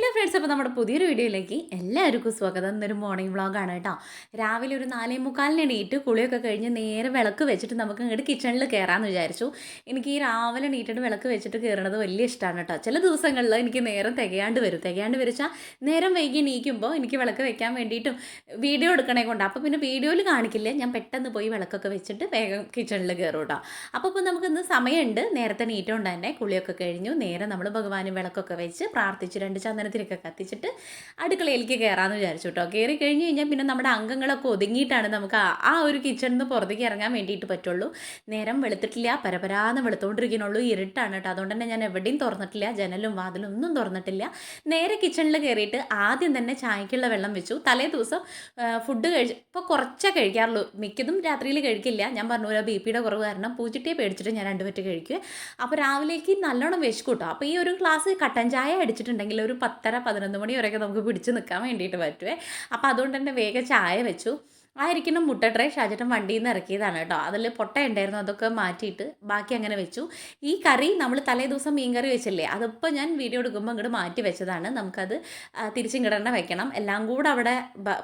Hello friends, അപ്പോൾ നമ്മുടെ പുതിയൊരു വീഡിയോയിലേക്ക് എല്ലാവർക്കും സ്വാഗതം. ഇന്നൊരു മോർണിംഗ് വ്ളോഗാണ് കേട്ടോ. രാവിലെ ഒരു 4:45 എണീറ്റ് കുളിയൊക്കെ കഴിഞ്ഞ് നേരെ വിളക്ക് വെച്ചിട്ട് നമുക്ക് ഇങ്ങോട്ട് കിച്ചണിൽ കയറാമെന്ന് വിചാരിച്ചു. എനിക്ക് ഈ രാവിലെ എണീറ്റിട്ട് വിളക്ക് വെച്ചിട്ട് കയറുന്നത് വലിയ ഇഷ്ടമാണ് കേട്ടോ. ചില ദിവസങ്ങളിൽ എനിക്ക് നേരം തികയാണ്ട് വരച്ചാൽ നേരം വൈകി എണീക്കുമ്പോൾ എനിക്ക് വിളക്ക് വെക്കാൻ വേണ്ടിയിട്ടും വീഡിയോ എടുക്കണേ കൊണ്ട് അപ്പോൾ പിന്നെ വീഡിയോയിൽ കാണിക്കില്ല, ഞാൻ പെട്ടെന്ന് പോയി വിളക്കൊക്കെ വെച്ചിട്ട് വേഗം കിച്ചണിൽ കയറും കേട്ടോ. അപ്പോൾ നമുക്കിന്ന് സമയമുണ്ട്, നേരത്തെ എണീറ്റുകൊണ്ട് തന്നെ കുളിയൊക്കെ കഴിഞ്ഞു നേരെ നമ്മൾ ഭഗവാന് വിളക്കൊക്കെ വെച്ച് പ്രാർത്ഥിച്ച് രണ്ട് ചന്ദനത്തിനൊക്കെ കത്തിച്ചിട്ട് അടുക്കളയിലേക്ക് കയറാമെന്ന് വിചാരിച്ചു കേട്ടോ. കയറി കഴിഞ്ഞ് കഴിഞ്ഞാൽ പിന്നെ നമ്മുടെ അംഗങ്ങളൊക്കെ ഒതുങ്ങിയിട്ടാണ് നമുക്ക് ആ ഒരു കിച്ചണിൽ നിന്ന് പുറത്തേക്ക് ഇറങ്ങാൻ വേണ്ടിയിട്ട് പറ്റുള്ളൂ. നേരം വെളുത്തിട്ടില്ല, പരപരാന്ന് വെളുത്തോണ്ടിരിക്കണുള്ളൂ, ഇരുട്ടാണ് കേട്ടോ. അതുകൊണ്ട് തന്നെ ഞാൻ എവിടെയും തുറന്നിട്ടില്ല, ജനലും വാതിലും ഒന്നും തുറന്നിട്ടില്ല. നേരെ കിച്ചണിൽ കയറിയിട്ട് ആദ്യം തന്നെ ചായക്കുള്ള വെള്ളം വെച്ചു. തലേ ദിവസം ഫുഡ് ഇപ്പോൾ കുറച്ചേ കഴിക്കാറുള്ളൂ, മിക്കതും രാത്രിയിൽ കഴിക്കില്ല. ഞാൻ പറഞ്ഞു പോലെ BP കുറവ് കാരണം പൂച്ചിട്ടിയെ പേടിച്ചിട്ട് ഞാൻ 2 പറ്റ് കഴിക്കുക. അപ്പോൾ രാവിലേക്ക് നല്ലോണം വിശക്കും കേട്ടോ. അപ്പോൾ ഈ ഒരു ഗ്ലാസ് കട്ടൻ ചായ അടിച്ചിട്ടുണ്ടെങ്കിൽ ഒരു 10:30-11 മണി വരെയൊക്കെ നമുക്ക് പിടിച്ച് നിൽക്കാൻ വേണ്ടിയിട്ട് പറ്റുമേ. അപ്പോൾ അതുകൊണ്ട് തന്നെ വേഗം ചായ വെച്ചു. ആയിരിക്കുന്ന മുട്ട ട്രേ ഷാജേട്ടൻ വണ്ടിയിൽ നിന്ന് ഇറക്കിയതാണ് കേട്ടോ. അതിൽ പൊട്ട ഉണ്ടായിരുന്നു, അതൊക്കെ മാറ്റിയിട്ട് ബാക്കി അങ്ങനെ വെച്ചു. ഈ കറി നമ്മൾ തലേ ദിവസം മീൻ കറി വെച്ചില്ലേ, അതിപ്പോൾ ഞാൻ വീഡിയോ എടുക്കുമ്പോൾ ഇങ്ങോട്ട് മാറ്റി വെച്ചതാണ്. നമുക്കത് തിരിച്ചിങ്ങോട്ട് വെക്കണം, എല്ലാം കൂടെ അവിടെ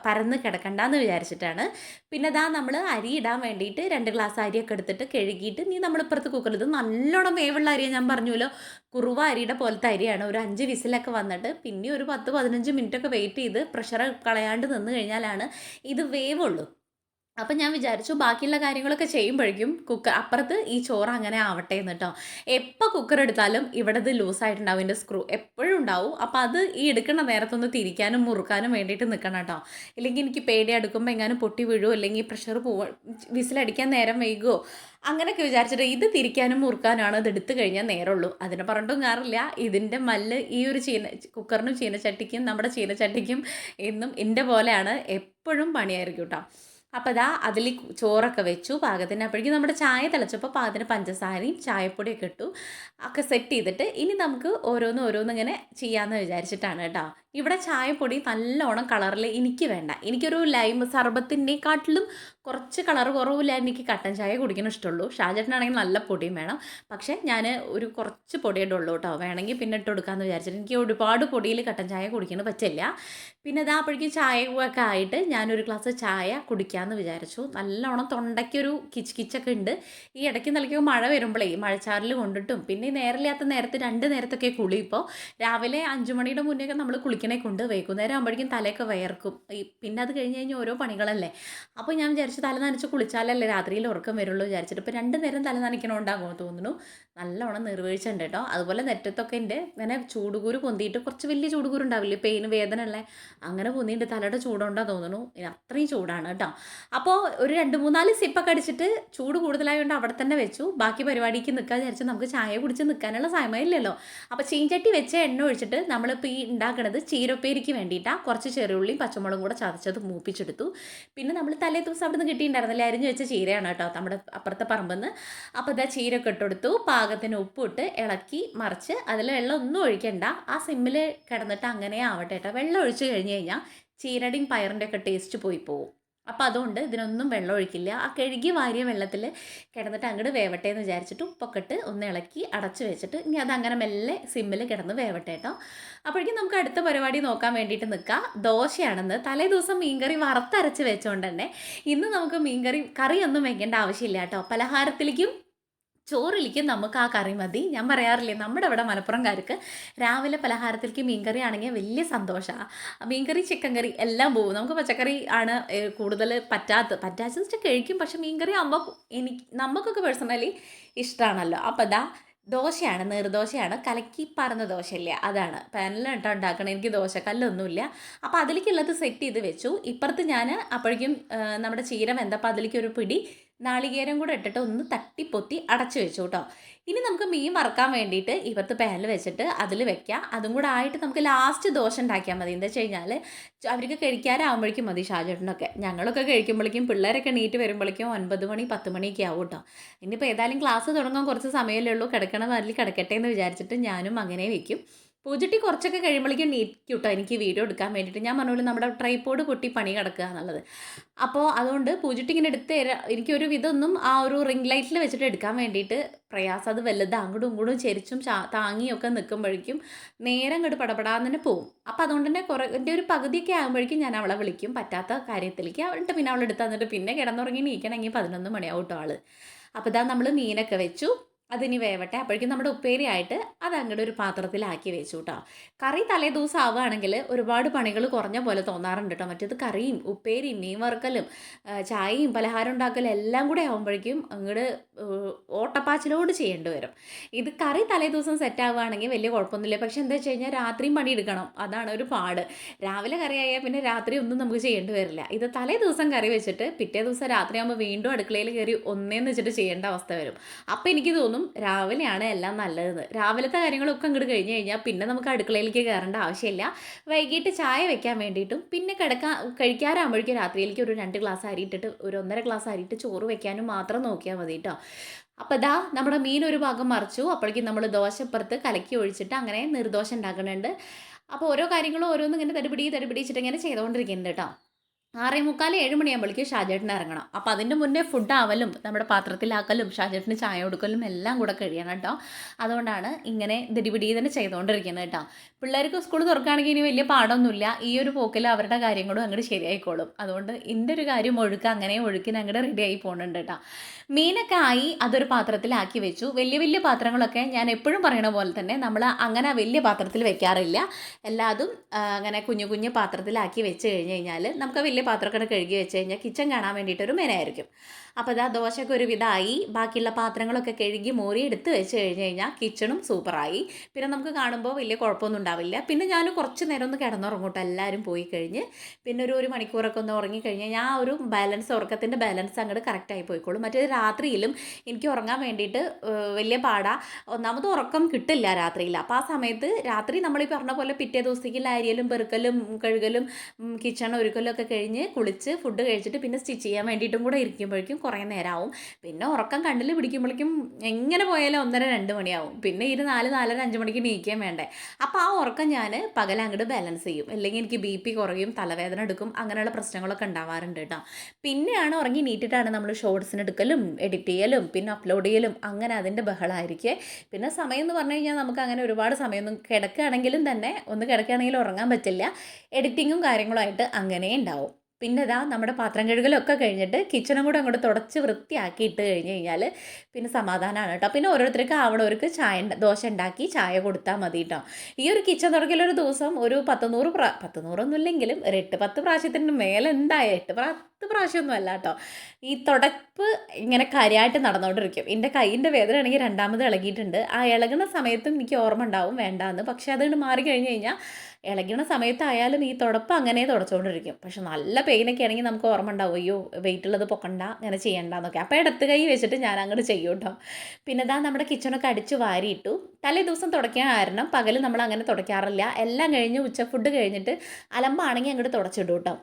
പരന്ന് കിടക്കണ്ടെന്ന് വിചാരിച്ചിട്ടാണ്. പിന്നെ നമ്മൾ അരി ഇടാൻ വേണ്ടിയിട്ട് 2 ഗ്ലാസ് അരിയൊക്കെ എടുത്തിട്ട് കഴുകിയിട്ട് നമ്മൾ ഇപ്പുറത്ത് കുക്കറിൽ, ഇത് നല്ലോണം വേവുള്ള അരിയാണ്, ഞാൻ പറഞ്ഞല്ലോ കുറുവ അരിയുടെ പോലത്തെ അരിയാണ്. ഒരു 5 വിസിലൊക്കെ വന്നിട്ട് പിന്നെ ഒരു 10-15 മിനിറ്റൊക്കെ വെയിറ്റ് ചെയ്ത് പ്രഷർ കളയാണ്ട് നിന്ന് കഴിഞ്ഞാലാണ് ഇത് വേവുള്ളൂ. അപ്പം ഞാൻ വിചാരിച്ചു ബാക്കിയുള്ള കാര്യങ്ങളൊക്കെ ചെയ്യുമ്പോഴേക്കും അപ്പുറത്ത് ഈ ചോറ് അങ്ങനെ ആവട്ടെ എന്ന് കേട്ടോ. എപ്പോൾ കുക്കർ എടുത്താലും ഇവിടെ ഇത് ലൂസായിട്ടുണ്ടാവും, ഇതിൻ്റെ സ്ക്രൂ എപ്പോഴും ഉണ്ടാവും. അപ്പോൾ അത് ഈ എടുക്കുന്ന നേരത്തൊന്ന് തിരിക്കാനും മുറുക്കാനും വേണ്ടിയിട്ട് നിൽക്കണം കേട്ടോ. ഇല്ലെങ്കിൽ എനിക്ക് പേടി എടുക്കുമ്പോൾ എങ്ങാനും പൊട്ടി വീഴുമോ, അല്ലെങ്കിൽ പ്രഷർ വിസിലടിക്കാൻ നേരം വൈകുമോ അങ്ങനെയൊക്കെ വിചാരിച്ചിട്ട് ഇത് തിരിക്കാനും മുറുക്കാനാണ് ഇത് എടുത്തു കഴിഞ്ഞാൽ നേരമുള്ളൂ. അതിനെ പറഞ്ഞിട്ടും കാറില്ല. ഇതിൻ്റെ മല്ല് ഈ ഒരു കുക്കറിനും ചീനച്ചട്ടിക്കും നമ്മുടെ ചീനച്ചട്ടിക്കും എന്നും എൻ്റെ പോലെയാണ്, എപ്പോഴും പണിയായിരിക്കും കേട്ടോ. അപ്പോൾ അതിൽ ചോറൊക്കെ വെച്ചു പാകത്തിന്. അപ്പോഴേക്കും നമ്മുടെ ചായ തിളച്ചപ്പോൾ പാകത്തിന് പഞ്ചസാരയും ചായപ്പൊടിയൊക്കെ ഇട്ടു, ഒക്കെ സെറ്റ് ചെയ്തിട്ട് ഇനി നമുക്ക് ഓരോന്നിങ്ങനെ ചെയ്യാമെന്ന് വിചാരിച്ചിട്ടാണ് കേട്ടോ. ഇവിടെ ചായപ്പൊടി നല്ലോണം കളറിൽ എനിക്ക് വേണ്ട, എനിക്കൊരു ലൈം സർബത്തിൻ്റെക്കാട്ടിലും കുറച്ച് കളർ കുറവില്ല, എനിക്ക് കട്ടൻ ചായ കുടിക്കാൻ ഇഷ്ടമുള്ളൂ. ഷാജേട്ടനാണെങ്കിൽ നല്ല പൊടിയും വേണം, പക്ഷേ ഞാൻ ഒരു കുറച്ച് പൊടിയുടെ ഉള്ളൂ കേട്ടോ. വേണമെങ്കിൽ പിന്നെ ഇട്ട് കൊടുക്കാമെന്ന് വിചാരിച്ചിട്ട്, എനിക്ക് ഒരുപാട് പൊടിയിൽ കട്ടൻ ചായ കുടിക്കുന്നത് പറ്റില്ല. പിന്നെ അപ്പോഴേക്കും ചായ ഒക്കെ ആയിട്ട് ഞാനൊരു ഗ്ലാസ് ചായ കുടിക്കാമെന്ന് വിചാരിച്ചു. നല്ലോണം തൊണ്ടയ്ക്കൊരു കിച്ചൊക്കെ ഉണ്ട്. ഈ ഇടയ്ക്ക് നിലയ്ക്ക് മഴ വരുമ്പോഴേ മഴച്ചാറിൽ കൊണ്ടിട്ടും പിന്നെ നേരമില്ലാത്ത നേരത്ത് 2 നേരത്തൊക്കെ കുളി. ഇപ്പോൾ രാവിലെ 5 മണിയുടെ മുന്നേ നമ്മൾ കുളിക്കണേ കൊണ്ട് വൈകുന്നേരം ആകുമ്പോഴേക്കും തലയൊക്കെ വയർക്കും. പിന്നെ അത് കഴിഞ്ഞ് ഓരോ പണികളല്ലേ. അപ്പോൾ ഞാൻ വിചാരിച്ചു തല നനച്ച് കുളിച്ചാലല്ലേ രാത്രിയിൽ ഉറക്കം വരുള്ളൂ വിചാരിച്ചിട്ട് ഇപ്പോൾ 2 നേരം തല നനയ്ക്കണോണ്ടാകുമോ തോന്നുന്നു. നല്ലോണം നിർവീഴ്ച ഉണ്ട് കേട്ടോ. അതുപോലെ നെറ്റത്തൊക്കെ ഉണ്ട് ഇങ്ങനെ ചൂടുകൂര് പൊന്തിയിട്ട്, കുറച്ച് വലിയ ചൂടുകൂര് ഉണ്ടാവില്ലേ, പെയിന് വേദന ഉള്ളത്, അങ്ങനെ പൊന്തിയിട്ട് തലയുടെ ചൂടുണ്ടോ തോന്നുന്നു. അത്രയും ചൂടാണ് കേട്ടോ. അപ്പോൾ ഒരു 2-3-4 സിപ്പൊക്കെ അടിച്ചിട്ട് ചൂട് കൂടുതലായതുകൊണ്ട് അവിടെ തന്നെ വെച്ചു. ബാക്കി പരിപാടിക്ക് നിൽക്കാൻ വിചാരിച്ചു, നമുക്ക് ചായ കുടിച്ച് നിൽക്കാനുള്ള സമയമില്ലല്ലോ. അപ്പോൾ ചീഞ്ചട്ടി വെച്ച എണ്ണ ഒഴിച്ചിട്ട് നമ്മളിപ്പോൾ ഈ ഉണ്ടാക്കുന്നത് ചീരപ്പേരിക്ക് വേണ്ടിയിട്ടാണ്. കുറച്ച് ചെറിയുള്ളിയും പച്ചമുളകും കൂടെ ചതച്ചത് മൂപ്പിച്ചെടുത്തു. പിന്നെ നമ്മൾ തലേ ദിവസം അവിടെ നിന്ന് കിട്ടിയിട്ടുണ്ടായിരുന്നില്ല, അരിഞ്ഞ് വെച്ച ചീരയാണ് കേട്ടോ നമ്മുടെ അപ്പുറത്തെ പറമ്പെന്ന്. അപ്പോൾ ചീരൊക്കെ ഇട്ടെടുത്തു, പാകത്തിന് ഉപ്പിട്ട് ഇളക്കി മറിച്ച്, അതിൽ വെള്ളം ഒന്നും ഒഴിക്കണ്ട, ആ സിമ്മിൽ കിടന്നിട്ട് അങ്ങനെ ആവട്ടെ കേട്ടോ. വെള്ളം ഒഴിച്ച് കഴിഞ്ഞ് കഴിഞ്ഞാൽ ചീരയുടെയും പയറിൻ്റെ ഒക്കെ ടേസ്റ്റ് പോയി പോകും. അപ്പോൾ അതുകൊണ്ട് ഇതിനൊന്നും വെള്ളം ഒഴിക്കില്ല. ആ കഴുകി വാരിയ വെള്ളത്തിൽ കിടന്നിട്ട് അങ്ങോട്ട് വേവട്ടെ എന്ന് വിചാരിച്ചിട്ട് ഉപ്പൊക്കെ ഇട്ട് ഒന്ന് ഇളക്കി അടച്ച് വെച്ചിട്ട് ഇനി അതങ്ങനെ മെല്ലെ സിമ്മിൽ കിടന്ന് വേവട്ടെ കേട്ടോ. അപ്പോഴേക്കും നമുക്ക് അടുത്ത പരിപാടി നോക്കാൻ വേണ്ടിയിട്ട് നിൽക്കാം. ദോശയാണെന്ന് തലേ ദിവസം മീൻകറി വറുത്തരച്ച് വെച്ചുകൊണ്ട് തന്നെ ഇന്ന് നമുക്ക് കറിയൊന്നും വെക്കേണ്ട ആവശ്യമില്ല കേട്ടോ. പലഹാരത്തിലേക്കും ചോറിലേക്ക് നമുക്ക് ആ കറി മതി. ഞാൻ പറയാറില്ലേ, നമ്മുടെ ഇവിടെ മലപ്പുറംകാർക്ക് രാവിലെ പലഹാരത്തിലേക്ക് മീൻകറി ആണെങ്കിൽ വലിയ സന്തോഷമാണ്. മീൻകറി ചിക്കൻ കറി എല്ലാം പോകും. നമുക്ക് പച്ചക്കറി ആണ് കൂടുതൽ പറ്റാച്ചെന്ന് വെച്ചാൽ കഴിക്കും, പക്ഷേ മീൻകറി ആകുമ്പോൾ നമുക്കൊക്കെ പേഴ്സണലി ഇഷ്ടമാണല്ലോ. അപ്പോൾ ദോശയാണ്, നീർദോശയാണ്, കലക്കി പറന്ന ദോശയില്ലേ, അതാണ് പാനിലിട്ട് ഉണ്ടാക്കണം. എനിക്ക് ദോശക്കല്ലൊന്നുമില്ല. അപ്പോൾ അതിലേക്കുള്ളത് സെറ്റ് ചെയ്ത് വെച്ചു. ഇപ്പുറത്ത് ഞാൻ അപ്പോഴേക്കും നമ്മുടെ ചീര വെന്തപ്പോൾ അതിലേക്ക് ഒരു പിടി നാളികേരം കൂടെ ഇട്ടിട്ട് ഒന്ന് തട്ടിപ്പൊത്തി അടച്ചു വെച്ചു കേട്ടോ. ഇനി നമുക്ക് മീൻ വറുക്കാൻ വേണ്ടിയിട്ട് ഇപ്പുറത്ത് പാനിൽ വെച്ചിട്ട് അതിൽ വെക്കാം. അതും കൂടെ ആയിട്ട് നമുക്ക് ലാസ്റ്റ് ദോശ ഉണ്ടാക്കിയാൽ മതി. എന്താ വെച്ച് കഴിഞ്ഞാൽ അവർക്ക് കഴിക്കാനാകുമ്പോഴേക്കും മതി. ഷാജേട്ടനൊക്കെ ഞങ്ങളൊക്കെ കഴിക്കുമ്പോഴേക്കും പിള്ളേരൊക്കെ എണീറ്റ് വരുമ്പോഴേക്കും 9 മണി 10 മണിയൊക്കെ ആവും കേട്ടോ. ഇനിയിപ്പോൾ ഏതായാലും ക്ലാസ് തുടങ്ങാൻ കുറച്ച് സമയമല്ലേ ഉള്ളൂ, കിടക്കണ അതിൽ കിടക്കട്ടെ എന്ന് വിചാരിച്ചിട്ട് ഞാനും അങ്ങനെ വയ്ക്കും. പൂജട്ടി കുറച്ചൊക്കെ കഴിയുമ്പോഴേക്കും നീക്കും കേട്ടോ എനിക്ക് വീഡിയോ എടുക്കാൻ വേണ്ടിയിട്ട്. ഞാൻ പറഞ്ഞ പോലെ നമ്മുടെ ട്രൈപോഡ് പൊട്ടി പണി കിടക്കുക എന്നുള്ളത്. അപ്പോൾ അതുകൊണ്ട് പൂജട്ടി ഇങ്ങനെ എടുത്ത് എനിക്കൊരു വിധമൊന്നും ആ ഒരു റിംഗ് ലൈറ്റിൽ വെച്ചിട്ട് എടുക്കാൻ വേണ്ടിയിട്ട് പ്രയാസം. അത് വലുത് അങ്ങോട്ടും ഇങ്ങോട്ടും ചെരിച്ചും താങ്ങിയൊക്കെ നിൽക്കുമ്പോഴേക്കും നേരം അങ്ങോട്ട് പടപടാന്ന് തന്നെ പോവും. അപ്പോൾ അതുകൊണ്ട് തന്നെ എൻ്റെ ഒരു പകുതിയൊക്കെ ആകുമ്പോഴേക്കും ഞാൻ അവളെ വിളിക്കും പറ്റാത്ത കാര്യത്തിലേക്ക്. എന്നിട്ട് പിന്നെ അവളെടുത്ത് തന്നിട്ട് പിന്നെ കിടന്നുറങ്ങി നീക്കണമെങ്കിൽ 11 മണിയാവും കേട്ടോ ആൾ. അപ്പോൾ ഇതാ നമ്മൾ മീനൊക്കെ വെച്ചു, അതിനി വേവട്ടെ. അപ്പോഴേക്കും നമ്മുടെ ഉപ്പേരിയായിട്ട് അത് അങ്ങോട്ട് ഒരു പാത്രത്തിലാക്കി വെച്ചു കേട്ടോ. കറി തലേ ദിവസം ആവുകയാണെങ്കിൽ ഒരുപാട് പണികൾ കുറഞ്ഞ പോലെ തോന്നാറുണ്ട് കേട്ടോ. മറ്റേത് കറിയും ഉപ്പേരിയും മീൻ വറുക്കലും ചായയും പലഹാരം ഉണ്ടാക്കലും എല്ലാം കൂടെ ആകുമ്പോഴേക്കും അങ്ങോട്ട് ഓട്ടപ്പാച്ചിലോട് ചെയ്യേണ്ടി വരും. ഇത് കറി തലേ ദിവസം സെറ്റ് ആവുകയാണെങ്കിൽ വലിയ കുഴപ്പമൊന്നുമില്ല. പക്ഷെ എന്താ വെച്ച് കഴിഞ്ഞാൽ രാത്രിയും പണി എടുക്കണം, അതാണ് ഒരു പാട്. രാവിലെ കറി ആയാൽ പിന്നെ രാത്രി ഒന്നും നമുക്ക് ചെയ്യേണ്ടി വരില്ല. ഇത് തലേ ദിവസം കറി വെച്ചിട്ട് പിറ്റേ ദിവസം രാത്രിയാകുമ്പോൾ വീണ്ടും അടുക്കളയിൽ കയറി ഒന്നേന്ന് വെച്ചിട്ട് ചെയ്യേണ്ട അവസ്ഥ വരും. അപ്പോൾ എനിക്ക് തോന്നും രാവിലെയാണ് എല്ലാം നല്ലതെന്ന്. രാവിലത്തെ കാര്യങ്ങളൊക്കെ അങ്ങോട്ട് കഴിഞ്ഞ് കഴിഞ്ഞാൽ പിന്നെ നമുക്ക് അടുക്കളയിലേക്ക് കയറേണ്ട ആവശ്യമില്ല. വൈകിട്ട് ചായ വെക്കാൻ വേണ്ടിയിട്ടും പിന്നെ കഴിക്കാറാകുമ്പോഴേക്കും രാത്രിയിലേക്ക് ഒരു 2 ഗ്ലാസ് അരി ഇട്ടിട്ട് ഒരു 1.5 ഗ്ലാസ് അരി ഇട്ട് ചോറ് വെക്കാനും മാത്രം നോക്കിയാൽ മതി കേട്ടോ. അപ്പോൾ ഇതാ നമ്മുടെ മീൻ ഒരു ഭാഗം മറിച്ചു. അപ്പോഴേക്കും നമ്മൾ ദോശപ്പുറത്ത് കലക്കി ഒഴിച്ചിട്ട് അങ്ങനെ നിർദോശ ഉണ്ടാക്കുന്നുണ്ട്. അപ്പോൾ ഓരോ കാര്യങ്ങളും ഓരോന്നും ഇങ്ങനെ തടിപിടിച്ചിട്ട് ഇങ്ങനെ ചെയ്തുകൊണ്ടിരിക്കുന്നുണ്ട് കേട്ടോ. 6:45 7 മണിയാകുമ്പോഴേക്കും ഷാജേട്ടന് ഇറങ്ങണം. അപ്പോൾ അതിൻ്റെ മുന്നേ ഫുഡ് ആവലും നമ്മുടെ പാത്രത്തിലാക്കലും ഷാജേട്ടന് ചായ കൊടുക്കലും എല്ലാം കൂടെ കഴിയണം കേട്ടോ. അതുകൊണ്ടാണ് ഇങ്ങനെ ദിടിപിടി തന്നെ ചെയ്തുകൊണ്ടിരിക്കുന്നത് കേട്ടോ. പിള്ളേർക്ക് സ്കൂൾ തുറക്കുകയാണെങ്കിൽ ഇനി വലിയ പാടൊന്നുമില്ല. ഈ ഒരു പോക്കിൽ അവരുടെ കാര്യങ്ങളും അങ്ങോട്ട് ശരിയായിക്കോളും. അതുകൊണ്ട് എൻ്റെ ഒരു കാര്യം അങ്ങനെ ഒഴുക്കിന് അങ്ങോട്ട് റെഡി ആയി പോകുന്നുണ്ട് കേട്ടോ. മീനൊക്കെ ആയി അതൊരു പാത്രത്തിലാക്കി വെച്ചു. വലിയ പാത്രങ്ങളൊക്കെ ഞാൻ എപ്പോഴും പറയണ പോലെ തന്നെ നമ്മൾ അങ്ങനെ വലിയ പാത്രത്തിൽ വെക്കാറില്ല. എല്ലാതും അങ്ങനെ കുഞ്ഞു പാത്രത്തിലാക്കി വെച്ച് കഴിഞ്ഞ് കഴിഞ്ഞാൽ നമുക്ക് വലിയ പാത്രമൊക്കെ കഴുകി വെച്ച് കഴിഞ്ഞാൽ കിച്ചൺ കാണാൻ വേണ്ടിയിട്ടൊരു മെനയായിരിക്കും. അപ്പോൾ ഇതാ ദോശയൊക്കെ ഒരു വിധമായി ബാക്കിയുള്ള പാത്രങ്ങളൊക്കെ കഴുകി മോറി എടുത്ത് വെച്ച് കഴിഞ്ഞ് കഴിഞ്ഞാൽ കിച്ചണും സൂപ്പറായി. പിന്നെ നമുക്ക് കാണുമ്പോൾ വലിയ കുഴപ്പമൊന്നും ഉണ്ടാവില്ല. പിന്നെ ഞാൻ കുറച്ച് നേരം ഒന്ന് കിടന്നുറങ്ങോട്ടെ, എല്ലാവരും പോയി കഴിഞ്ഞ് പിന്നെ ഒരു മണിക്കൂറൊക്കെ ഒന്ന് ഉറങ്ങിക്കഴിഞ്ഞാൽ ഞാൻ ഒരു ഉറക്കത്തിൻ്റെ ബാലൻസ് അങ്ങോട്ട് കറക്റ്റായി പോയിക്കോളും. മറ്റേത് രാത്രിയിലും എനിക്ക് ഉറങ്ങാൻ വേണ്ടിയിട്ട് വലിയ പാടാ. ഒന്നാമത് ഉറക്കം കിട്ടില്ല രാത്രിയിൽ. അപ്പോൾ ആ സമയത്ത് രാത്രി നമ്മൾ ഈ പറഞ്ഞ പോലെ പിറ്റേ ദിവസത്തേക്കുള്ള അരിയലും പെറുക്കലും കഴുകലും കിച്ചൺ ഒരുക്കലും ഒക്കെ കഴിഞ്ഞ് കുളിച്ച് ഫുഡ് കഴിച്ചിട്ട് പിന്നെ സ്റ്റിച്ച് ചെയ്യാൻ വേണ്ടിയിട്ടും കൂടെ ഇരിക്കുമ്പോഴേക്കും കുറേ നേരമാവും. പിന്നെ ഉറക്കം കണ്ണിൽ പിടിക്കുമ്പോഴേക്കും എങ്ങനെ പോയാലും 1:30-2 മണിയാവും. പിന്നെ 4-4:30-5 മണിക്ക് എണീക്കാൻ വേണ്ടേ. അപ്പോൾ ആ ഉറക്കം ഞാൻ പകലങ്ങോട്ട് ബാലൻസ് ചെയ്യും. അല്ലെങ്കിൽ എനിക്ക് BP കുറയും, തലവേദന എടുക്കും, അങ്ങനെയുള്ള പ്രശ്നങ്ങളൊക്കെ ഉണ്ടാവാറുണ്ട് കേട്ടോ. പിന്നെയാണ് ഉറങ്ങി നീറ്റിട്ടാണ് നമ്മൾ ഷോർട്സിന് എടുക്കലും എഡിറ്റ് ചെയ്യലും പിന്നെ അപ്ലോഡ് ചെയ്യലും അങ്ങനെ അതിൻ്റെ ബഹളമായിരിക്കും. പിന്നെ സമയം എന്ന് പറഞ്ഞു കഴിഞ്ഞാൽ നമുക്ക് അങ്ങനെ ഒരുപാട് സമയമൊന്നും കിടക്കുകയാണെങ്കിലും തന്നെ ഒന്ന് കിടക്കുകയാണെങ്കിലും ഉറങ്ങാൻ പറ്റില്ല. എഡിറ്റിങ്ങും കാര്യങ്ങളുമായിട്ട് അങ്ങനെ ഉണ്ടാവും. പിന്നെ ഇതാ നമ്മുടെ പാത്രം കഴുകലൊക്കെ കഴിഞ്ഞിട്ട് കിച്ചണും കൂടെ അങ്ങോട്ട് തുടച്ച് വൃത്തിയാക്കി ഇട്ട് കഴിഞ്ഞ് കഴിഞ്ഞാൽ പിന്നെ സമാധാനമാണ് കേട്ടോ. പിന്നെ ഓരോരുത്തർക്ക് ആവണവർക്ക് ദോശ ഉണ്ടാക്കി ചായ കൊടുത്താൽ മതി കേട്ടോ. ഈ ഒരു കിച്ചൺ തുടക്കലൊരു ദിവസം ഒരു 100 ഇല്ലെങ്കിലും ഒരു 8-10 പ്രാവശ്യത്തിന് മേലെ എന്തായാലും 8-10 പ്രാവശ്യമൊന്നും അല്ല കേട്ടോ. ഈ തുടപ്പ് ഇങ്ങനെ കാര്യമായിട്ട് നടന്നുകൊണ്ടിരിക്കും. എൻ്റെ കൈയിൻ്റെ വേദനയാണെങ്കിൽ 2ാമത് ഇളകിയിട്ടുണ്ട്. ആ ഇളകുന്ന സമയത്തും എനിക്ക് ഓർമ്മ ഉണ്ടാവും വേണ്ടാന്ന്. പക്ഷേ അതുകൊണ്ട് മാറി കഴിഞ്ഞ് കഴിഞ്ഞാൽ ഇളകുന്ന സമയത്തായാലും ഈ തുടപ്പ് അങ്ങനെ തുടച്ചുകൊണ്ടിരിക്കും. പക്ഷെ നല്ല പെയിനൊക്കെ ആണെങ്കിൽ നമുക്ക് ഓർമ്മ ഉണ്ടാവും, അയ്യോ വെയിറ്റുള്ളത് പൊക്കണ്ട, അങ്ങനെ ചെയ്യണ്ടെന്നൊക്കെ. അപ്പോൾ ഇടത്ത് കൈ വെച്ചിട്ട് ഞാൻ അങ്ങോട്ട് ചെയ്യും കേട്ടോ. പിന്നെ ഇതാ നമ്മുടെ കിച്ചണൊക്കെ അടിച്ച് വാരിയിട്ടു. തലേ ദിവസം തുടയ്ക്കാൻ കാരണം പകൽ നമ്മൾ അങ്ങനെ തുടയ്ക്കാറില്ല. എല്ലാം കഴിഞ്ഞ് ഉച്ച ഫുഡ് കഴിഞ്ഞിട്ട് അലമ്പാണെങ്കിൽ അങ്ങോട്ട് തുടച്ചിടും കേട്ടോ.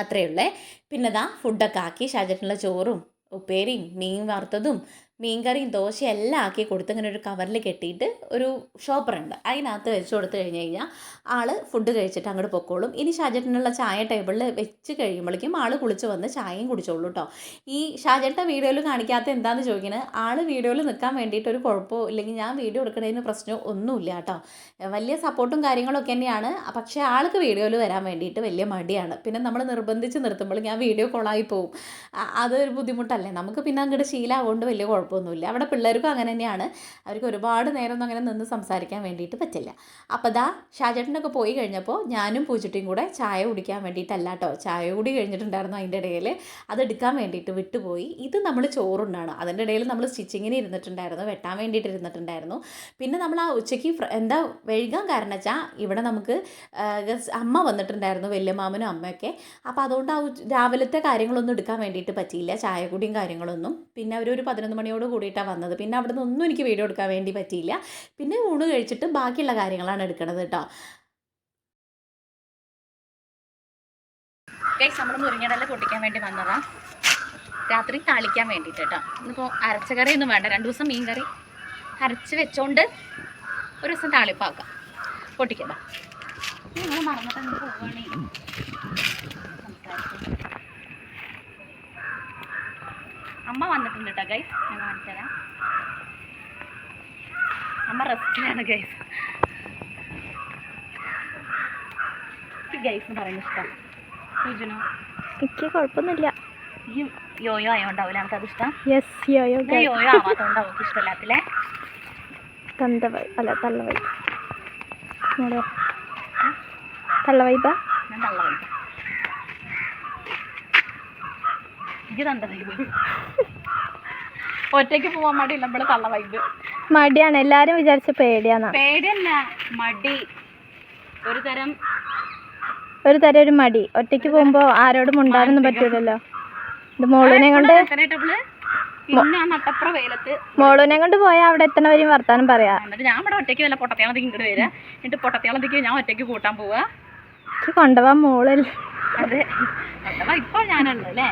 അത്രയേ ഉള്ളേ. പിന്നെ ഇതാ ഫുഡൊക്കെ ആക്കി ഷാജറ്റിനുള്ള ചോറും ഉപ്പേരിയും മീൻ വറുത്തതും മീൻകറിയും ദോശയും എല്ലാം ആക്കി കൊടുത്ത് ഇങ്ങനെ ഒരു കവറിൽ കെട്ടിയിട്ട് ഒരു ഷോപ്പറുണ്ട്, അതിനകത്ത് വെച്ച് കൊടുത്ത് കഴിഞ്ഞ് കഴിഞ്ഞാൽ ആൾ ഫുഡ് കഴിച്ചിട്ട് അങ്ങോട്ട് പൊക്കോളും. ഇനി ഷാജേട്ടനുള്ള ചായ ടേബിളിൽ വെച്ച് കഴിയുമ്പോഴേക്കും ആൾ കുളിച്ച് വന്ന് ചായയും കുടിച്ചോളൂ കേട്ടോ. ഈ ഷാജേട്ട വീഡിയോയിൽ കാണിക്കാത്ത എന്താണെന്ന് ചോദിക്കുന്നത്, ആൾ വീഡിയോയിൽ നിൽക്കാൻ വേണ്ടിയിട്ട് ഒരു കുഴപ്പമോ ഇല്ലെങ്കിൽ ഞാൻ വീഡിയോ എടുക്കുന്നതിന് പ്രശ്നമോ ഒന്നുമില്ല കേട്ടോ. വലിയ സപ്പോർട്ടും കാര്യങ്ങളൊക്കെ തന്നെയാണ്. പക്ഷേ ആൾക്ക് വീഡിയോയിൽ വരാൻ വേണ്ടിയിട്ട് വലിയ മടിയാണ്. പിന്നെ നമ്മൾ നിർബന്ധിച്ച് നിർത്തുമ്പോൾ ഞാൻ വീഡിയോ കോളായി പോവും. അതൊരു ബുദ്ധിമുട്ടല്ലേ നമുക്ക്. പിന്നെ അങ്ങോട്ട് ശീലമാകൊണ്ട് വലിയ കുഴപ്പമൊന്നുമില്ല. അവിടെ പിള്ളേർക്കും അങ്ങനെ തന്നെയാണ്. അവർക്ക് ഒരുപാട് നേരമൊന്നും അങ്ങനെ നിന്ന് സംസാരിക്കാൻ വേണ്ടിയിട്ട് പറ്റില്ല. അപ്പോൾ ദാ ഷാജേട്ടനൊക്കെ പോയി കഴിഞ്ഞപ്പോൾ ഞാനും പൂച്ചട്ടിയും കൂടെ ചായ കുടിക്കാൻ വേണ്ടിയിട്ടല്ല കേട്ടോ. ചായ കൂടി കഴിഞ്ഞിട്ടുണ്ടായിരുന്നു. അതിൻ്റെ ഇടയിൽ അതെടുക്കാൻ വേണ്ടിയിട്ട് വിട്ടുപോയി. ഇത് നമ്മൾ ചോറുണ്ടാണ്. അതിൻ്റെ ഇടയിൽ നമ്മൾ സ്റ്റിച്ചിങ്ങിന് ഇരുന്നിട്ടുണ്ടായിരുന്നു, വെട്ടാൻ വേണ്ടിയിട്ട് ഇരുന്നിട്ടുണ്ടായിരുന്നു. പിന്നെ നമ്മൾ ആ ഉച്ചയ്ക്ക് എന്താ വൈകാൻ കാരണം വെച്ചാൽ ഇവിടെ നമുക്ക് അമ്മ വന്നിട്ടുണ്ടായിരുന്നു, വല്യമാമനും അമ്മയൊക്കെ. അപ്പോൾ അതുകൊണ്ട് ആ രാവിലത്തെ കാര്യങ്ങളൊന്നും എടുക്കാൻ വേണ്ടിയിട്ട് പറ്റിയില്ല, ചായ കുടിയും കാര്യങ്ങളൊന്നും. പിന്നെ ഒരു 11 മണിയോട് കൂടിയിട്ടാണ് വന്നത്. പിന്നെ അവിടെ നിന്നൊന്നും എനിക്ക് വീഡിയോ എടുക്കാൻ വേണ്ടി പറ്റിയില്ല. പിന്നെ ഊണ് കഴിച്ചിട്ട് ബാക്കിയുള്ള കാര്യങ്ങളാണ് എടുക്കണത് കേട്ടോ. നമ്മൾ മുരിങ്ങടല പൊട്ടിക്കാൻ വേണ്ടി വന്നതാണ്, രാത്രി താളിക്കാൻ വേണ്ടിയിട്ട് കേട്ടോ. ഇന്നിപ്പോൾ അരച്ച കറിയൊന്നും വേണ്ട, 2 ദിവസം മീൻ കറി അരച്ച് വെച്ചോണ്ട് ഒരു ദിവസം താളിപ്പാക്കാം. പൊട്ടിക്കണ്ട നിങ്ങൾ മറന്നിട്ട് അങ്ങ് പോവുകയാണേ. അമ്മ വന്നിട്ടുണ്ട് കേട്ടോ ഗൈസ്, ഞാൻ കാണിച്ചു തരാം. അമ്മ റെസ്റ്റിലാണ് ഗൈസ്. ഗൈസ് എന്ന് പറയുന്നത് ഇഷ്ടം സുജനോ? എനിക്ക് കുഴപ്പമൊന്നുമില്ല. ഈ യോയോ ആയോണ്ടാവില്ല എനിക്കത് ഇഷ്ടം. Yes yo-yo. യോയോ ആവാത്തോണ്ടാവും ഇഷ്ടമല്ലാത്തില്ലേ? തന്തവൈ അല്ല തള്ളവൈ. തള്ളവൈബ. ഞാൻ തള്ളവൈബ. ഇത് തന്തവൈബ്. ഒറ്റയ്ക്ക് പോവാൻ മടിയില്ല, നമ്മള് തള്ളവൈബ്. മടിയാണ് എല്ലാരും വിചാരിച്ച പേടിയാണ്. പേടിയല്ല, മടി. ഒരു തരം ഒരു മടി. ഒറ്റയ്ക്ക് പോകുമ്പോ ആരോടും ഉണ്ടാകാനൊന്നും പറ്റൂലല്ലോ. ഇത് മോളുനെ കൊണ്ട് മോളുനെ കൊണ്ട് പോയാൽ അവിടെ എത്തണവരെയും വർത്താനം പറയാ. എന്നിട്ട് ഞാൻ ഇവിടെ ഒറ്റയ്ക്ക് വല്ല പൊട്ടത്തിയാളത്തേക്ക് ഇങ്ങോട്ട് വരാ. എന്നിട്ട് പൊട്ടത്തിയാളത്തേക്ക് ഞാൻ ഒറ്റയ്ക്ക് കൂട്ടാൻ പോവാ. കൊണ്ടുപോവാൻ മോളല്ലേ? അതെ, കൊണ്ടുപോവാ ഇപ്പോൾ ഞാനുള്ളു അല്ലേ?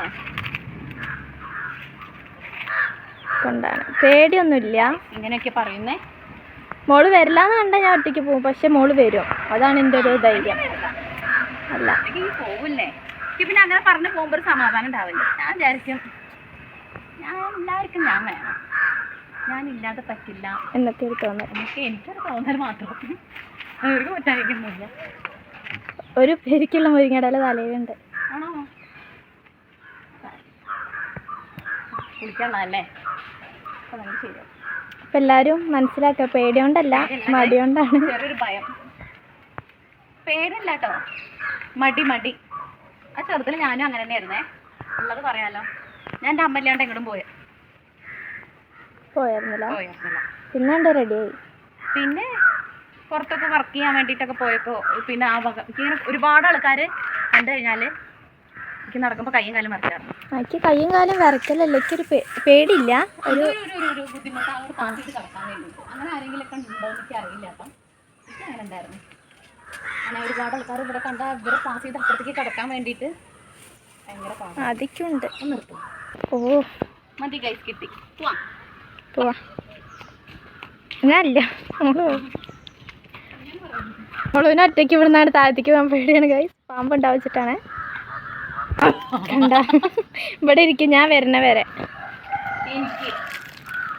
കൊണ്ടാണ് പേടിയൊന്നുമില്ല. ഇങ്ങനെയൊക്കെ പറയുന്നേ. മോള് വരില്ലാന്ന് കണ്ടാൽ ഞാൻ ഒറ്റയ്ക്ക് പോകും, പക്ഷെ മോള് വരും. അതാണ് എൻ്റെ ഒരു ധൈര്യം. അല്ല പോവില്ലേ? പിന്നെ അങ്ങനെ പറഞ്ഞു പോകുമ്പോൾ ഒരു സമാധാനം ഉണ്ടാവില്ല. ഞാൻ വിചാരിക്കും ഞാൻ എല്ലാവർക്കും ഞാൻ വേണം, ഞാനില്ലാതെ പറ്റില്ല എന്നൊക്കെ ഒരു തോന്നൽ. എനിക്കൊരു തോന്നൽ മാത്രം, അവർക്ക് പറ്റാതിരിക്കുന്നില്ല. ഒരു പെരിക്കുള്ള മുരിങ്ങടല തലയിലുണ്ട്. ആണോ? കുളിക്കാനുള്ളതല്ലേ? അപ്പോൾ നമുക്ക് ശരിയാവും. അപ്പം എല്ലാവരും മനസ്സിലാക്കുക, പേടിയോണ്ടല്ല മടിയോണ്ടാണ്. ചെറിയൊരു ഭയം. പേടില്ല കേട്ടോ, മടി. ആ ചെറുതിൽ ഞാനും അങ്ങനെ തന്നെയായിരുന്നേ, ഉള്ളത് പറയാലോ. ഞാൻ എൻ്റെ അമ്മല്ലാണ്ട് എങ്ങോട്ടും പോയായിരുന്നില്ല. പിന്നെ റെഡിയായി. പിന്നെ പുറത്തൊക്കെ വർക്ക് ചെയ്യാൻ വേണ്ടിയിട്ടൊക്കെ പോയപ്പോൾ പിന്നെ ആ വക ഇങ്ങനെ ഒരുപാട് ആൾക്കാർ കണ്ടു കഴിഞ്ഞാൽ എനിക്ക് നടക്കുമ്പോൾ കയ്യും കാലും വിറക്കാറുണ്ട്. എനിക്ക് കയ്യും കാലും വിറക്കലല്ല, എനിക്കൊരു പേടിയില്ല, ഒരു ബുദ്ധിമുട്ട് അങ്ങോട്ട് പാസിട്ട് കിടക്കാൻ വേണ്ടിയിട്ട്. അങ്ങനെ ആരെങ്കിലുമൊക്കെ ഉണ്ടോ എനിക്ക് അറിയില്ല. അപ്പം എനിക്ക് അങ്ങനെ ഉണ്ടായിരുന്നു. അങ്ങനെ ഒരുപാട് ആൾക്കാർ ഇവിടെ കണ്ടാൽ ഇവരെ പാസ് ചെയ്ത് അപ്പുറത്തേക്ക് കിടക്കാൻ വേണ്ടിയിട്ട് ഭയങ്കര പാടാണ്. അതിക്കുണ്ട്. നിർത്തും. ഓ മതി ഗൈസ്, കിട്ടി. പോവാ ഞാനില്ല. മോളുവിനെ ഒറ്റയ്ക്ക് ഇവിടുന്നാണ് താഴത്തേക്ക് പോകാൻ പേടിയാണ് ഗൈസ്. പാമ്പുണ്ടാവിച്ചിട്ടാണ്. കണ്ട ഇവിടെ ഇരിക്കും, ഞാൻ വരുന്ന വരെ. എനിക്ക്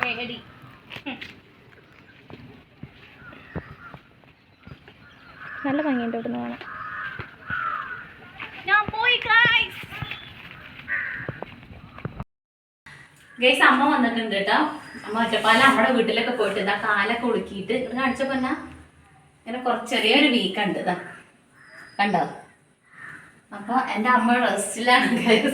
പേടി. നല്ല ഭംഗിയുണ്ട് ഇവിടുന്ന് കാണാൻ. ഞാൻ പോയി ഗൈസ്. അമ്മ വന്നിട്ടുണ്ട് കേട്ടോ. അമ്മ ഒറ്റപ്പാല നമ്മുടെ വീട്ടിലൊക്കെ പോയിട്ട് ഇതാ കാലൊക്കെ ഉളുക്കിയിട്ട് ഇവിടെ കാണിച്ചപ്പോ ഇങ്ങനെ കുറച്ച് ചെറിയൊരു വീക്കുണ്ട്. ഇതാ കണ്ടോ? അപ്പൊ എൻ്റെ അമ്മ റെസ്റ്റിലാണ് ഗൈസ്.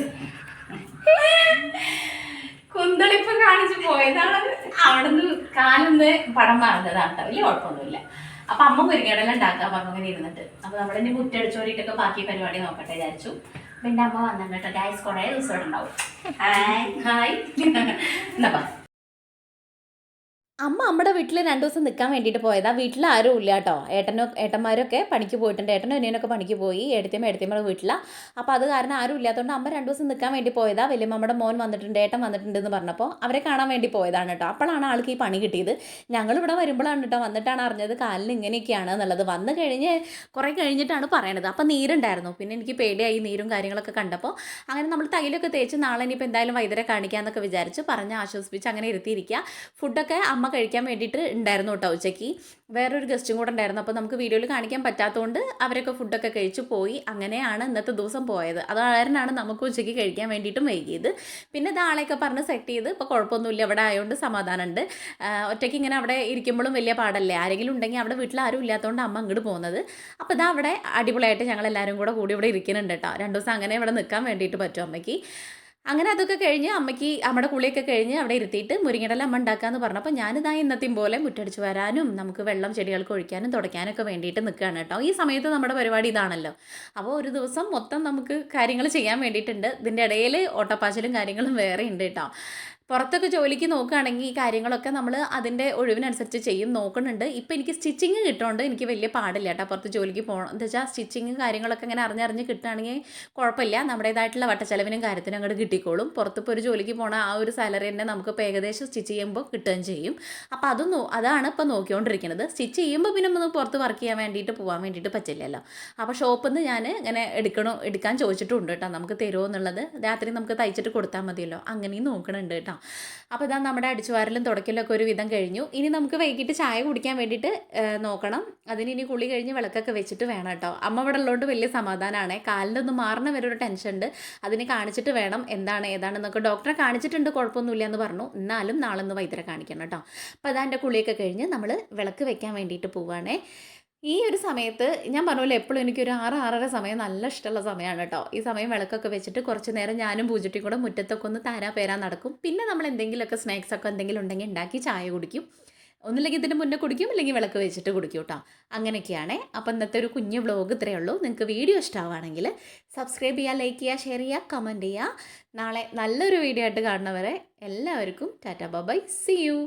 കുന്തളിപ്പ് കാണിച്ച് പോയതാണ്. അവിടുന്ന് കാലൊന്ന് പടം മാറുന്നതാണ് കേട്ടോ, വലിയ കുഴപ്പമൊന്നുമില്ല. അപ്പൊ അമ്മ മുരിങ്ങടല ഉണ്ടാക്കാൻ പറഞ്ഞു അങ്ങനെ ഇരുന്നിട്ട്. അപ്പൊ നമ്മളിനി മുറ്റടിച്ചോടിയിട്ടൊക്കെ ബാക്കി പരിപാടി നോക്കട്ടെ വിചാരിച്ചു. അപ്പൊ എൻ്റെ അമ്മ വന്നിട്ട് കേട്ടോ ഗൈസ്. കുറേ ദിവസം ഇവിടെ ഉണ്ടാവും. ഹായ് എന്നാ അമ്മ നമ്മുടെ വീട്ടിൽ 2 ദിവസം നിൽക്കാൻ വേണ്ടിയിട്ട് പോയതാ. വീട്ടിൽ ആരും ഇല്ല കേട്ടോ. ഏട്ടന്മാരൊക്കെ പണിക്ക് പോയിട്ടുണ്ട്. ഏട്ടനും അനിയനൊക്കെ പണിക്ക് പോയി. ഏടത്തിയമ്മയുടെ വീട്ടിലാണ്. അപ്പോൾ അത് കാരണം ആരും ഇല്ലാത്തതുകൊണ്ട് അമ്മ 2 ദിവസം നിൽക്കാൻ വേണ്ടി പോയതാ. വലിയമ്മയുടെ മോൻ വന്നിട്ടുണ്ട്, ഏട്ടൻ വന്നിട്ടുണ്ട് എന്ന് പറഞ്ഞപ്പോൾ അവരെ കാണാൻ വേണ്ടി പോയതാണ് കേട്ടോ. അപ്പോഴാണ് ആൾക്ക് ഈ പണി കിട്ടിയത്. ഞങ്ങളിവിടെ വരുമ്പോഴാണ് കേട്ടോ വന്നിട്ടാണ് അറിഞ്ഞത് കാലിന് ഇങ്ങനെയൊക്കെയാണ് എന്നുള്ളത്. വന്നു കഴിഞ്ഞ് കുറേ കഴിഞ്ഞിട്ടാണ് പറയണത്. അപ്പോൾ നീരുണ്ടായിരുന്നു. പിന്നെ എനിക്ക് പേടിയായി നീരും കാര്യങ്ങളൊക്കെ കണ്ടപ്പോൾ. അങ്ങനെ നമ്മൾ തൈലൊക്കെ തേച്ച് നാളെ ഇനിയിപ്പോൾ എന്തായാലും വൈദ്യരെ കാണിക്കാമെന്നൊക്കെ വിചാരിച്ച് പറഞ്ഞ് ആശ്വസിപ്പിച്ച് അങ്ങനെ ഇരുത്തിയിരിക്കുക. ഫുഡൊക്കെ അമ്മ കഴിക്കാൻ വേണ്ടിയിട്ട് ഉണ്ടായിരുന്നു കേട്ടോ ഉച്ചയ്ക്ക്. വേറൊരു ഗസ്റ്റും കൂടെ ഉണ്ടായിരുന്നു. അപ്പോൾ നമുക്ക് വീഡിയോയിൽ കാണിക്കാൻ പറ്റാത്തതുകൊണ്ട് അവരൊക്കെ ഫുഡൊക്കെ കഴിച്ചു പോയി. അങ്ങനെയാണ് ഇന്നത്തെ ദിവസം പോയത്. അത് കാരണമാണ് നമുക്ക് ഉച്ചയ്ക്ക് കഴിക്കാൻ വേണ്ടിയിട്ടും വൈകിയത്. പിന്നെ ഇതാളെയൊക്കെ പറഞ്ഞ് സെറ്റ് ചെയ്ത് ഇപ്പോൾ കുഴപ്പമൊന്നുമില്ല, ഇവിടെ ആയതുകൊണ്ട് സമാധാനമുണ്ട്. ഒറ്റയ്ക്ക് ഇങ്ങനെ അവിടെ ഇരിക്കുമ്പോഴും വലിയ പാടല്ലേ. ആരെങ്കിലും ഉണ്ടെങ്കിൽ അവിടെ വീട്ടിൽ ആരും ഇല്ലാത്തതുകൊണ്ട് അമ്മ അങ്ങോട്ട് പോകുന്നത്. അപ്പോൾ ഇതാ അവിടെ അടിപൊളിയായിട്ട് ഞങ്ങളെല്ലാവരും കൂടി ഇവിടെ ഇരിക്കുന്നുണ്ട് കേട്ടോ. 2 ദിവസം അങ്ങനെ ഇവിടെ നിൽക്കാൻ വേണ്ടിയിട്ട് പറ്റും അമ്മയ്ക്ക്. അങ്ങനെ അതൊക്കെ കഴിഞ്ഞ് അമ്മയ്ക്ക് നമ്മുടെ കുളിയൊക്കെ കഴിഞ്ഞ് അവിടെ ഇരുത്തിയിട്ട് മുരിങ്ങടല അമ്മ ഉണ്ടാക്കാമെന്ന് പറഞ്ഞപ്പോൾ ഞാനിതാ ഇന്നത്തെയും പോലെ മുറ്റടിച്ച് വരാനും നമുക്ക് വെള്ളം ചെടികൾക്ക് ഒഴിക്കാനും തുടയ്ക്കാനൊക്കെ വേണ്ടിയിട്ട് നിൽക്കുകയാണ് കേട്ടോ. ഈ സമയത്ത് നമ്മുടെ പരിപാടി ഇതാണല്ലോ. അപ്പോൾ ഒരു ദിവസം മൊത്തം നമുക്ക് കാര്യങ്ങൾ ചെയ്യാൻ വേണ്ടിയിട്ടുണ്ട്. ഇതിൻ്റെ ഇടയിൽ ഓട്ടപ്പാച്ചിലും കാര്യങ്ങളും വേറെ ഉണ്ട് കേട്ടോ. പുറത്തൊക്കെ ജോലിക്ക് നോക്കുകയാണെങ്കിൽ ഈ കാര്യങ്ങളൊക്കെ നമ്മൾ അതിൻ്റെ ഒഴിവിനനുസരിച്ച് ചെയ്യും നോക്കുന്നുണ്ട്. ഇപ്പം എനിക്ക് സ്റ്റിച്ചിങ് കിട്ടുകൊണ്ട് എനിക്ക് വലിയ പാടില്ല കേട്ടോ പുറത്ത് ജോലിക്ക് പോകണം. എന്താ വെച്ചാൽ സ്റ്റിച്ചിങ് കാര്യങ്ങളൊക്കെ ഇങ്ങനെ അറിഞ്ഞറിഞ്ഞ് കിട്ടുകയാണെങ്കിൽ കുഴപ്പമില്ല. നമ്മുടേതായിട്ടുള്ള വട്ടച്ചെലവിനും കാര്യത്തിനും അങ്ങോട്ട് കിട്ടിക്കോളും. പുറത്തിപ്പോൾ ഒരു ജോലിക്ക് പോകണ ആ ഒരു സാലറി തന്നെ നമുക്കിപ്പോൾ ഏകദേശം സ്റ്റിച്ച് ചെയ്യുമ്പോൾ കിട്ടുകയും ചെയ്യും. അപ്പോൾ അതാണ് ഇപ്പോൾ നോക്കിക്കൊണ്ടിരിക്കുന്നത്. സ്റ്റിച്ച് ചെയ്യുമ്പോൾ പിന്നെ ഒന്ന് പുറത്ത് വർക്ക് ചെയ്യാൻ വേണ്ടിയിട്ട് പോകാൻ വേണ്ടിയിട്ട് പറ്റില്ലല്ലോ. അപ്പോൾ ഷോപ്പിൽ നിന്ന് ഞാൻ ഇങ്ങനെ എടുക്കാൻ ചോദിച്ചിട്ടുണ്ട് കേട്ടോ. നമുക്ക് തരുമോ എന്നുള്ളത്. രാത്രി നമുക്ക് തയ്ച്ചിട്ട് കൊടുത്താൽ മതിയല്ലോ. അങ്ങനെയും നോക്കണുണ്ട് കേട്ടോ. അപ്പോൾ ഇതാ നമ്മുടെ അടിച്ചുവാരലും തുടക്കലൊക്കെ ഒരു വിധം കഴിഞ്ഞു. ഇനി നമുക്ക് വൈകിട്ട് ചായ കുടിക്കാൻ വേണ്ടിയിട്ട് നോക്കണം. അതിന് ഇനി കുളി കഴിഞ്ഞ് വിളക്കൊക്കെ വെച്ചിട്ട് വേണം കേട്ടോ. അമ്മ ഇവിടെ ഉള്ളതുകൊണ്ട് വലിയ സമാധാനമാണ്. കാലിൻ്റെ ഒന്ന് മാറണ വരെ ഒരു ടെൻഷൻ ഉണ്ട്. അതിന് കാണിച്ചിട്ട് വേണം എന്താണ് ഏതാണെന്നൊക്കെ. ഡോക്ടറെ കാണിച്ചിട്ടുണ്ട്, കുഴപ്പമൊന്നുമില്ല എന്ന് പറഞ്ഞു. എന്നാലും നാളെ ഒന്ന് വൈദ്യരെ കാണിക്കണം കേട്ടോ. അപ്പോൾ അതാ എൻ്റെ കുളിയൊക്കെ കഴിഞ്ഞ് നമ്മൾ വിളക്ക് വെക്കാൻ വേണ്ടിയിട്ട് പോവുകയാണേ. ഈ ഒരു സമയത്ത് ഞാൻ പറഞ്ഞ എപ്പോഴും എനിക്കൊരു 6-6:30 സമയം നല്ല ഇഷ്ടമുള്ള സമയമാണ് കേട്ടോ. ഈ സമയം വിളക്കൊക്കെ വെച്ചിട്ട് കുറച്ച് നേരം ഞാനും പൂജട്ടിയും കൂടെ മുറ്റത്തൊക്കെ ഒന്ന് പേരാ നടക്കും. പിന്നെ നമ്മൾ എന്തെങ്കിലുമൊക്കെ സ്നാക്സൊക്കെ എന്തെങ്കിലും ഉണ്ടെങ്കിൽ ഉണ്ടാക്കി ചായ കുടിക്കും. ഒന്നില്ലെങ്കിൽ ഇതിന് മുന്നേ കുടിക്കും, അല്ലെങ്കിൽ വിളക്ക് വെച്ചിട്ട് കുടിക്കും കേട്ടോ. അങ്ങനെയൊക്കെയാണ്. അപ്പോൾ ഇന്നത്തെ ഒരു കുഞ്ഞു വ്ലോഗ് ഇത്രയേ ഉള്ളൂ. നിങ്ങൾക്ക് വീഡിയോ ഇഷ്ടമാവുകയാണെങ്കിൽ സബ്സ്ക്രൈബ് ചെയ്യുക, ലൈക്ക് ചെയ്യുക, ഷെയർ ചെയ്യുക, കമൻറ്റ് ചെയ്യുക. നാളെ നല്ലൊരു വീഡിയോ ആയിട്ട് കാണുന്നവരെ എല്ലാവർക്കും ടാറ്റാ ബൈ, സീ യു.